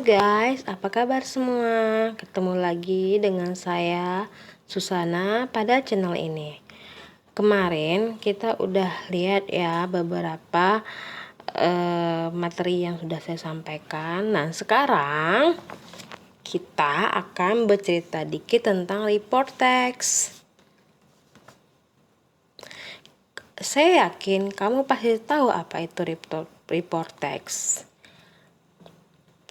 guys, apa kabar semua? Ketemu lagi dengan saya Susana pada channel ini. Kemarin kita udah lihat ya beberapa materi yang sudah saya sampaikan. Nah, sekarang kita akan bercerita dikit tentang report text. Saya yakin kamu pasti tahu apa itu report text,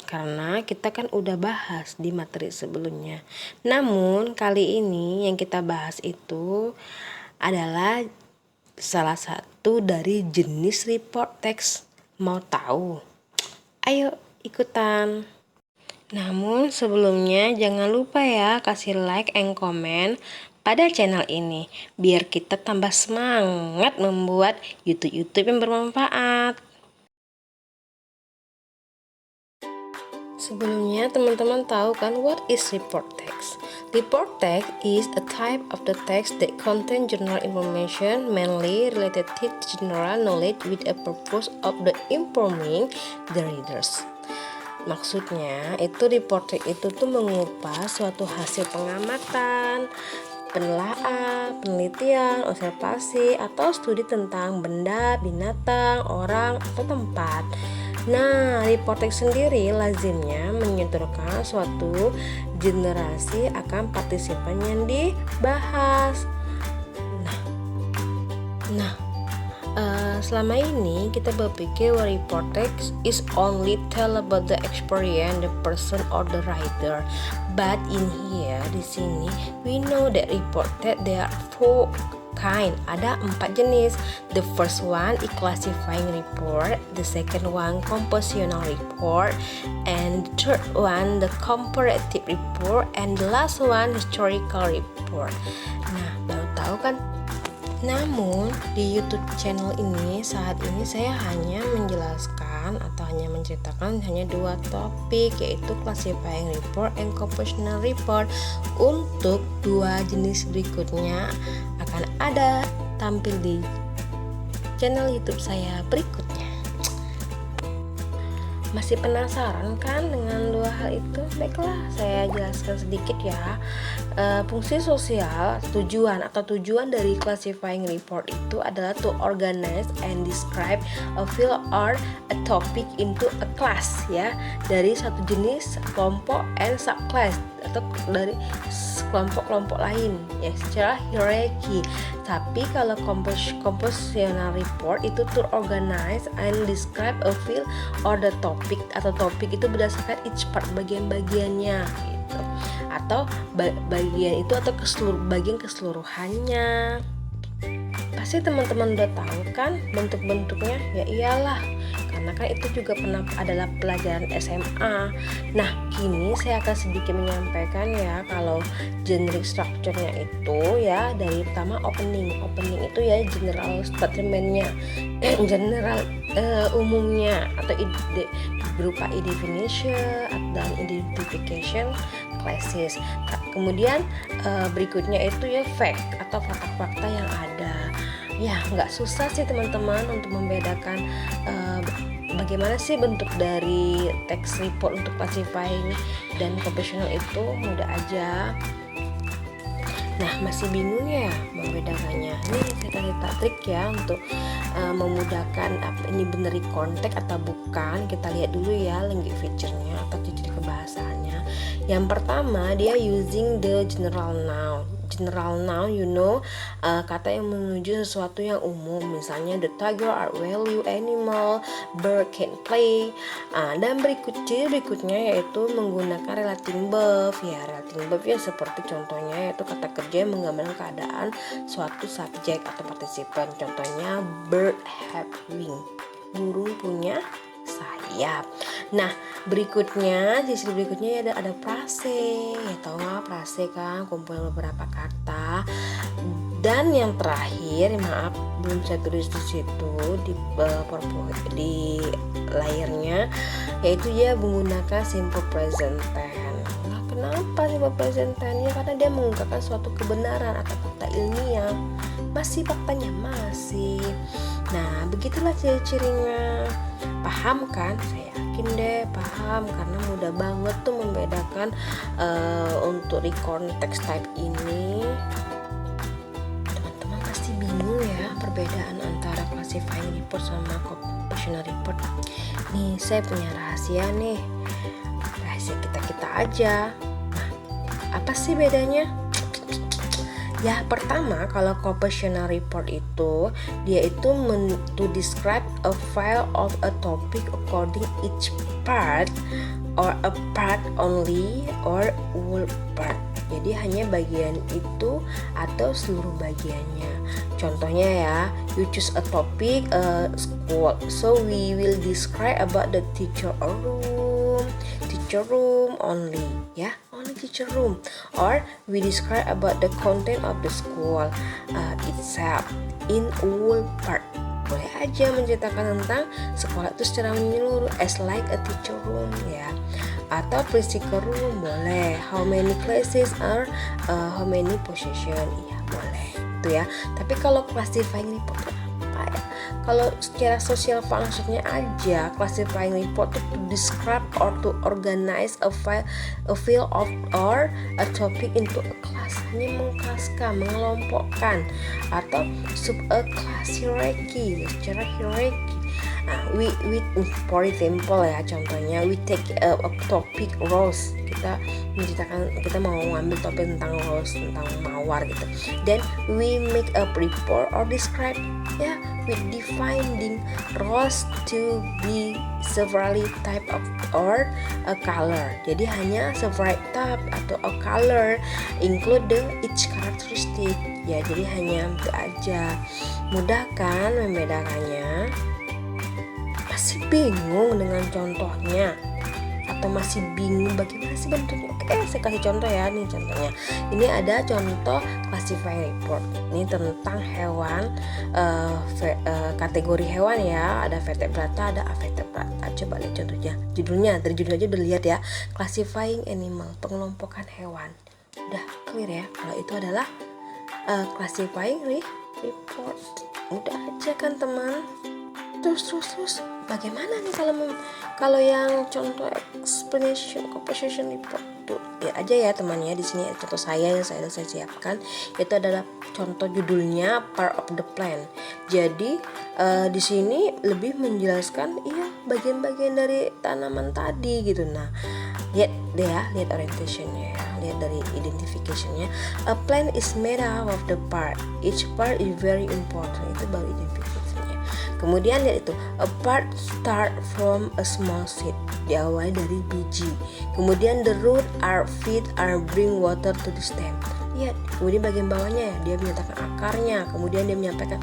karena kita kan udah bahas di materi sebelumnya. Namun kali ini yang kita bahas itu adalah salah satu dari jenis report text. Mau tahu? Ayo ikutan. Namun sebelumnya jangan lupa ya kasih like and comment pada channel ini biar kita tambah semangat membuat YouTube yang bermanfaat. Sebelumnya teman-teman tahu kan what is report text? Report text is a type of the text that contain general information mainly related to general knowledge with a purpose of the informing the readers. Maksudnya itu report text itu tuh mengupas suatu hasil pengamatan, penelaahan, penelitian, observasi, atau studi tentang benda, binatang, orang, atau tempat. Nah, report text sendiri lazimnya menyodorkan suatu generasi akan partisipan yang dibahas. Selama ini kita berpikir report text is only tell about the experience the person or the writer. But in here di sini we know that report text there are 4 kind. Ada 4 jenis. The first one is classifying report, the second one compositional report, and the third one the comparative report, and the last one historical report. Nah, baru tahu kan? Namun di YouTube channel ini saat ini saya hanya menjelaskan atau hanya menceritakan hanya 2 topik, yaitu classifying report and compositional report. Untuk 2 jenis berikutnya akan ada tampil di channel YouTube saya berikutnya. Masih penasaran kan dengan 2 hal itu? Baiklah, saya jelaskan sedikit ya. Fungsi sosial, tujuan dari classifying report itu adalah to organize and describe a field or a topic into a class ya, dari satu jenis, kelompok, and subclass atau dari kelompok-kelompok lain ya secara hierarki. Tapi kalau compositional report itu to organize and describe a field or the topic, atau topik itu berdasarkan each part, bagian-bagiannya gitu, atau bagian itu atau bagian keseluruhannya. Pasti teman-teman udah tahu kan bentuk-bentuknya? Ya iyalah, karena kan itu juga pernah adalah pelajaran SMA. Nah, kini saya akan sedikit menyampaikan ya kalau generic structure-nya itu ya, dari pertama opening itu ya general statement-nya, general umumnya atau ide berupa definition dan identification classes. Kemudian berikutnya itu ya fact atau fakta-fakta yang ada. Ya nggak susah sih teman-teman untuk membedakan bagaimana sih bentuk dari text report untuk classifying dan compositional itu mudah aja. Nah, masih bingung ya membedakannya? Nih saya kasih trik ya untuk memudahkan apa ini benar konteks atau bukan. Kita lihat dulu ya language feature-nya atau ciri kebahasaannya. Yang pertama dia using the general noun. General noun, kata yang menuju sesuatu yang umum, misalnya the tiger are value animal, bird can play. Dan berikutnya yaitu menggunakan relating verb ya. Relating verb ya seperti contohnya yaitu kata kerja yang menggambarkan keadaan suatu subjek atau partisipan. Contohnya bird have wing, burung punya sayap. Nah, sisi berikutnya ada frase. Ya tahu nggak frase kan, kumpulan beberapa kata. Dan yang terakhir, maaf belum saya tulis di situ di layarnya, yaitu ya menggunakan simple present tense. Nah, Kenapa sih presentasinya? Karena dia mengungkapkan suatu kebenaran atau fakta ilmiah. Masih faktanya masih. Nah, begitulah ciri-cirinya. Paham kan? Saya yakin deh paham, karena mudah banget tuh membedakan untuk recording text type ini. Teman-teman pasti bingung ya perbedaan antara classifying report sama compositional report. Nih, saya punya rahasia nih. Rahasia kita aja. Nah, apa sih bedanya? Ya, pertama, kalau compositional report itu dia itu to describe a file of a topic according each part or a part only or whole part. Jadi hanya bagian itu atau seluruh bagiannya. Contohnya ya, you choose a topic, school. So we will describe about the teacher room only, ya, only teacher room. Or we describe about the content of the school itself in all part. Boleh aja menceritakan tentang sekolah itu secara menyeluruh as like a teacher room, ya. Atau principal room boleh. How many classes are how many possession, ya boleh itu ya. Tapi kalau classifying report apa ya? Kalau secara social functionnya aja, classifying report to describe or to organize a field of or a topic into a class. Hanya mengkelaskan, mengelompokkan, atau sub a class hierarchy, secara hierarchy. Nah, we for example ya, contohnya we take a topic rose. Kita menceritakan, kita mau ngambil topik tentang rose, tentang mawar gitu. Then we make a report or describe, ya, with defining rose to be several type of or a color. Jadi hanya several type atau a color include the each characteristic. Ya, jadi hanya itu aja. Mudah kan membedakannya? Masih bingung dengan contohnya? Atau masih bingung bagaimana sih bentuknya? Oke, saya kasih contoh ya. Nih contohnya. Ini ada contoh classifying report. Ini tentang hewan, kategori hewan ya. Ada vertebrata, ada avertebrata. Coba lihat contohnya. Dari judulnya aja udah lihat ya. Classifying animal, pengelompokan hewan. Udah clear ya. Kalau itu adalah classifying report. Udah aja kan teman. Terus bagaimana nih kalau yang contoh explanation composition report tuh, lihat aja ya temannya. Di sini contoh saya yang saya siapkan itu adalah contoh judulnya part of the plant. Jadi di sini lebih menjelaskan bagian-bagian dari tanaman tadi gitu. Nah, lihat orientationnya ya, lihat dari identificationnya. A plant is made up of the part. Each part is very important. Itu baru identification. Kemudian lihat itu, a part start from a small seed, diawali dari biji. Kemudian the root are feed are bring water to the stem. Lihat, kemudian bagian bawahnya ya, dia menyatakan akarnya. Kemudian dia menyampaikan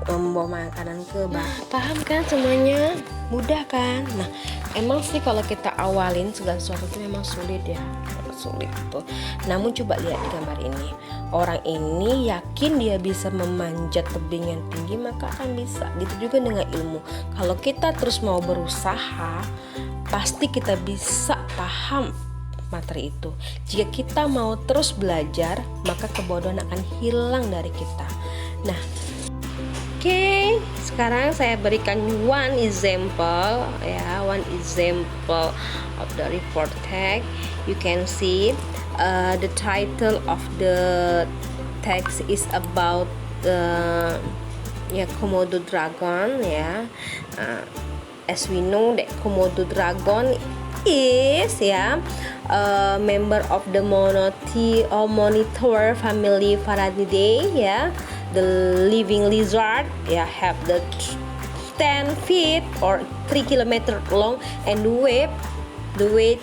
membawa makanan ke bawah. Paham kan semuanya? Mudah kan? Nah, emang sih kalau kita awalin segala sesuatu itu memang sulit ya, sulit tuh. Namun coba lihat di gambar ini. Orang ini yakin dia bisa memanjat tebing yang tinggi, maka akan bisa. Gitu juga dengan ilmu. Kalau kita terus mau berusaha, pasti kita bisa paham materi itu. Jika kita mau terus belajar, maka kebodohan akan hilang dari kita. Nah, oke, sekarang saya berikan one example of the report text. You can see the title of the text is about Komodo dragon ya. As we know that Komodo dragon is a member of the monitor family Pharalidae ya. The living lizard have the 10 feet or 3 kilometer long and the weight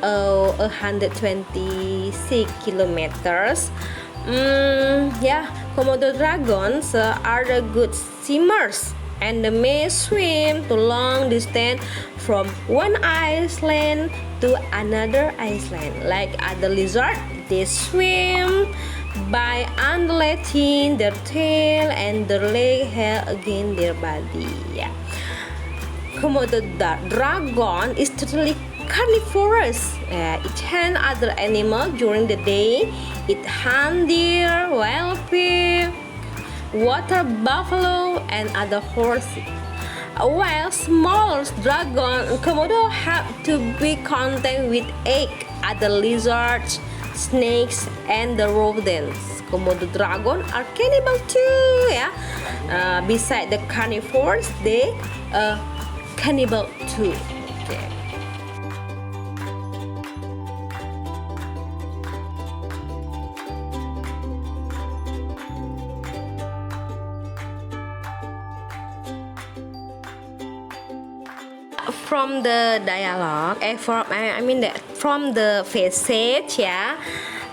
126 kilometers. Komodo dragons are the good swimmers and they may swim to long distance from one island to another island. Like other lizards, they swim by undulating their tail and their leg hair against their body. Komodo dragon is totally carnivorous. It hunts other animals during the day. It hunts deer, wild pig, water buffalo, and other horses. While smaller dragon Komodo have to be contact with egg, other lizards, snakes, and the rodents. Komodo dragon are cannibal too, ya. Beside the carnivores, they cannibal too. Okay. From the dialogue, from the passage, ya,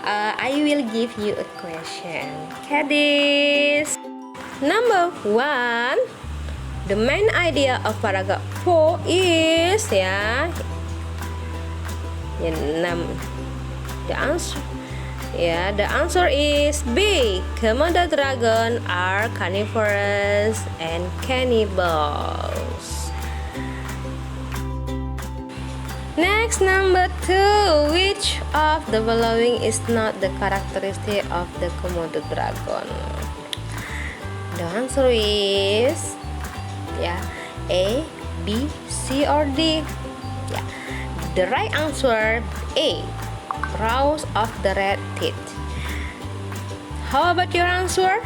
I will give you a question. Okay, this number 1. The main idea of paragraph 4 is, ya, the answer is B. Komodo dragon are carnivorous and cannibals. Next, number 2. Which of the following is not the characteristic of the Komodo dragon? The answer is, A, B, C, or D. The right answer A. Rows of the red teeth. How about your answer?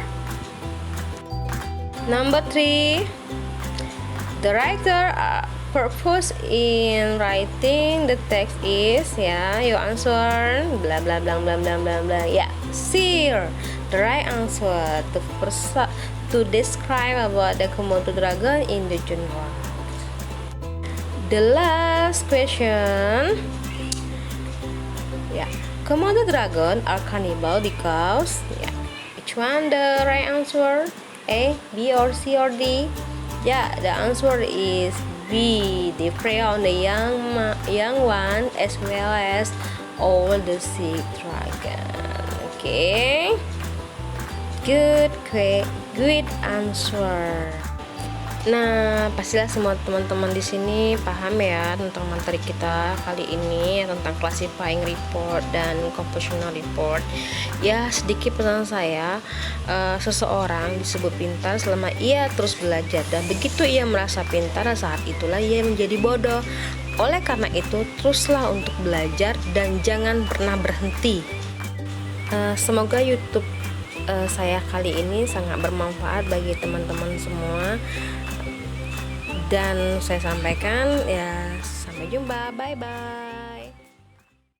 Number 3. The writer purpose in writing the text is, your answer blah blah blah blah blah blah blah. C. The right answer to describe about the Komodo dragon in the general. The last question. Komodo dragon are cannibal because, which one the right answer? A, B, or C, or D? The answer is B. They prey on the young one as well as all the sick dragon. Okay, good answer. Nah, pastilah semua teman-teman di sini paham ya tentang materi kita kali ini tentang classifying report dan compositional report. Ya, sedikit pesan saya, seseorang disebut pintar selama ia terus belajar, dan begitu ia merasa pintar, saat itulah ia menjadi bodoh. Oleh karena itu, teruslah untuk belajar dan jangan pernah berhenti. Semoga YouTube saya kali ini sangat bermanfaat bagi teman-teman semua. Dan saya sampaikan, sampai jumpa, bye bye.